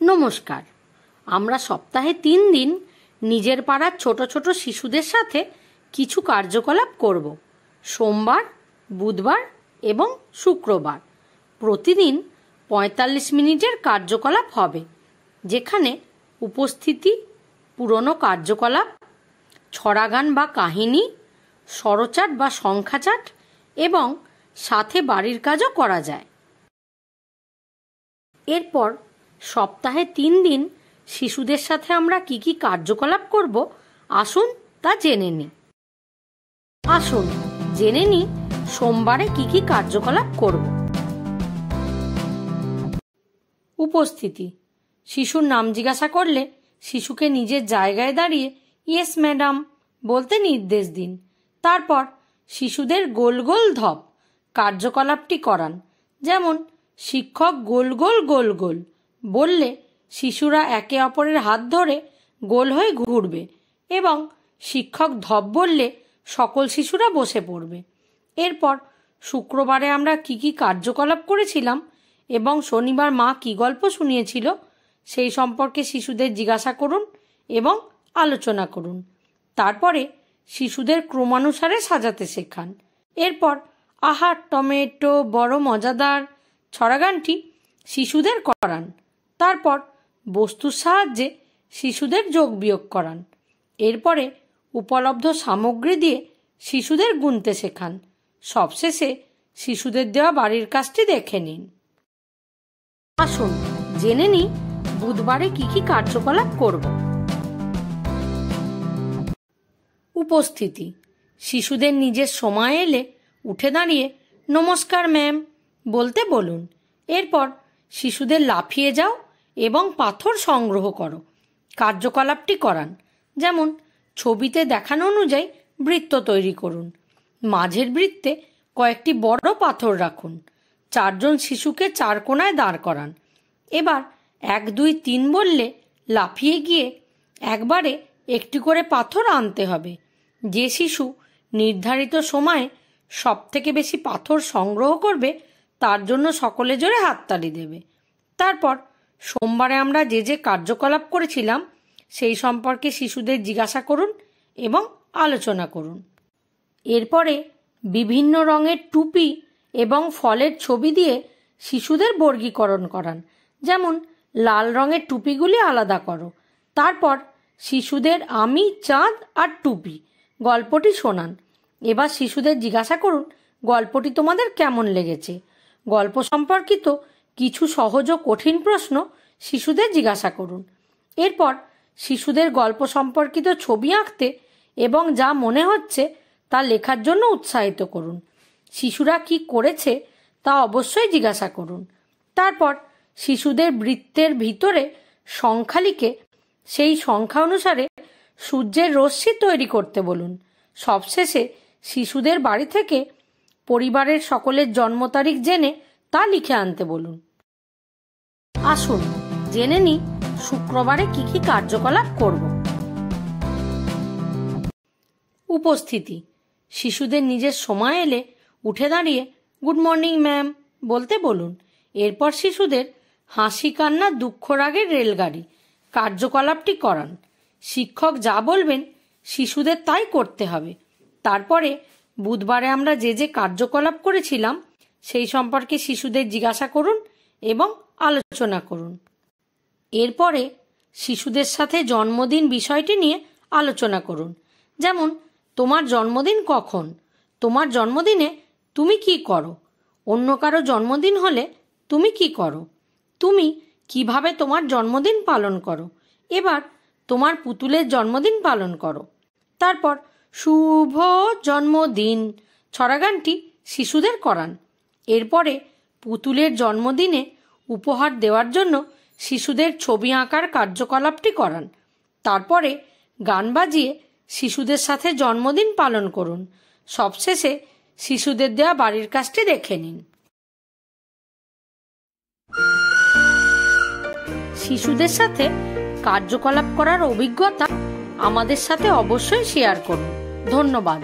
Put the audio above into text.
নমস্কার। আমরা সপ্তাহে 3 দিন নিজের পাড়ার ছোট ছোট শিশুদের সাথে কিছু কার্যকলাপ করব। সোমবার, বুধবার এবং শুক্রবার প্রতিদিন 45 মিনিটের কার্যকলাপ হবে, যেখানে উপস্থিতি, পুরনো কার্যকলাপ, ছড়াগান বা কাহিনী, স্বরচাট বা সংখ্যাচাট এবং সাথে বাড়ির কাজও করা যায়। এরপর সপ্তাহে 3 দিন শিশুদের সাথে আমরা কি কি কার্যকলাপ করব, আসুন তা জেনে নিই। আসুন জেনে নিই সোমবারে কি কি কার্যকলাপ করব। উপস্থিতি। শিশুর নাম জিজ্ঞাসা করলে শিশুকে নিজের জায়গায় দাঁড়িয়ে ইয়েস ম্যাডাম বলতে নির্দেশ দিন। তারপর শিশুদের গোল গোল ধপ কার্যকলাপটি করান। যেমন শিক্ষক গোল গোল গোল গোল বললে শিশুরা একে অপরের হাত ধরে গোল হয়ে ঘুরবে এবং শিক্ষক ধপ বললে সকল শিশুরা বসে পড়বে। এরপর শুক্রবারে আমরা কি কি কার্যকলাপ করেছিলাম এবং শনিবার মা কি গল্প শুনিয়েছিল সেই সম্পর্কে শিশুদের জিজ্ঞাসা করুন এবং আলোচনা করুন। তারপরে শিশুদের ক্রমানুসারে সাজাতে শেখান। এরপর আহা টমেটো বড় মজাদার ছড়াগানটি শিশুদের করান। তারপর বস্তুর সাহায্যে শিশুদের যোগ বিয়োগ করান। এরপরে উপলব্ধ সামগ্রী দিয়ে শিশুদের গুনতে শেখান। সবশেষে শিশুদের দেওয়া বাড়ির কাজটি দেখে নিন। আসুন জেনে নিই বুধবারে কি কি কার্যকলাপ করব। উপস্থিতি। শিশুদের নিজের সময় এলে উঠে দাঁড়িয়ে নমস্কার ম্যাম বলতে বলুন। এরপর শিশুদের লাফিয়ে যাও এবং পাথর সংগ্রহ করো কার্যকলাপটি করান। যেমন ছবিতে দেখানো অনুযায়ী বৃত্ত তৈরি করুন। মাঝের বৃত্তে কয়েকটি বড় পাথর রাখুন। 4 জন শিশুকে 4 কোণায় দাঁড় করান। এবার 1 2 3 বললে লাফিয়ে গিয়ে একবারে একটি করে পাথর আনতে হবে। যে শিশু নির্ধারিত সময়ে সবথেকে বেশি পাথর সংগ্রহ করবে তার জন্য সকলে জোরে হাততালি দেবে। তারপর সোমবারে আমরা যে যে কার্যকলাপ করেছিলাম সেই সম্পর্কে শিশুদের জিজ্ঞাসা করুন এবং আলোচনা করুন। এরপরে বিভিন্ন রঙের টুপি এবং ফলের ছবি দিয়ে শিশুদের বর্গীকরণ করান। যেমন লাল রঙের টুপিগুলি আলাদা করো। তারপর শিশুদের আমি চাঁদ আর টুপি গল্পটি শোনান। এবার শিশুদের জিজ্ঞাসা করুন গল্পটি তোমাদের কেমন লেগেছে। গল্প সম্পর্কিত কিছু সহজ ও কঠিন প্রশ্ন শিশুদের জিজ্ঞাসা করুন। এরপর শিশুদের গল্প সম্পর্কিত ছবি আঁকতে এবং যা মনে হচ্ছে তা লেখার জন্য উৎসাহিত করুন। শিশুরা কি করেছে তা অবশ্যই জিজ্ঞাসা করুন। তারপর শিশুদের বৃত্তের ভিতরে সংখ্যা লিখে সেই সংখ্যা অনুসারে সূর্যের রশ্মি তৈরি করতে বলুন। সবশেষে শিশুদের বাড়ি থেকে পরিবারের সকলের জন্ম তারিখ জেনে তা লিখে আনতে বলুন। আসুন জেনে নিই শুক্রবারে কি কি কার্যকলাপ করব। উপস্থিতি। শিশুদের নিজের সময় এলে উঠে দাঁড়িয়ে গুড মর্নিং ম্যাম বলতে বলুন। এরপর শিশুদের হাসি কান্না দুঃখ রাগের রেলগাড়ি কার্যকলাপটি করান। শিক্ষক যা বলবেন শিশুদের তাই করতে হবে। তারপরে বুধবারে আমরা যে যে কার্যকলাপ করেছিলাম সেই সম্পর্কে শিশুদের জিজ্ঞাসা করুন এবং আলোচনা করুন। এরপরে শিশুদের সাথে জন্মদিন বিষয়টি নিয়ে আলোচনা করুন। যেমন তোমার জন্মদিন কখন, তোমার জন্মদিনে তুমি কি করো, অন্য কারো জন্মদিন হলে তুমি কি করো, তুমি কিভাবে তোমার জন্মদিন পালন করো। এবার তোমার পুতুলের জন্মদিন পালন করো। তারপর শুভ জন্মদিন ছড়াগানটি শিশুদের করান। এরপরে পুতুলের জন্মদিনে উপহার দেওয়ার জন্য শিশুদের ছবি আঁকার কার্যকলাপটি করান। তারপরে গান বাজিয়ে শিশুদের সাথে জন্মদিন পালন করুন। সবশেষে শিশুদের দেওয়া বাড়ির কাজটি দেখে নিন। শিশুদের সাথে কার্যকলাপ করার অভিজ্ঞতা আমাদের সাথে অবশ্যই শেয়ার করুন। ধন্যবাদ।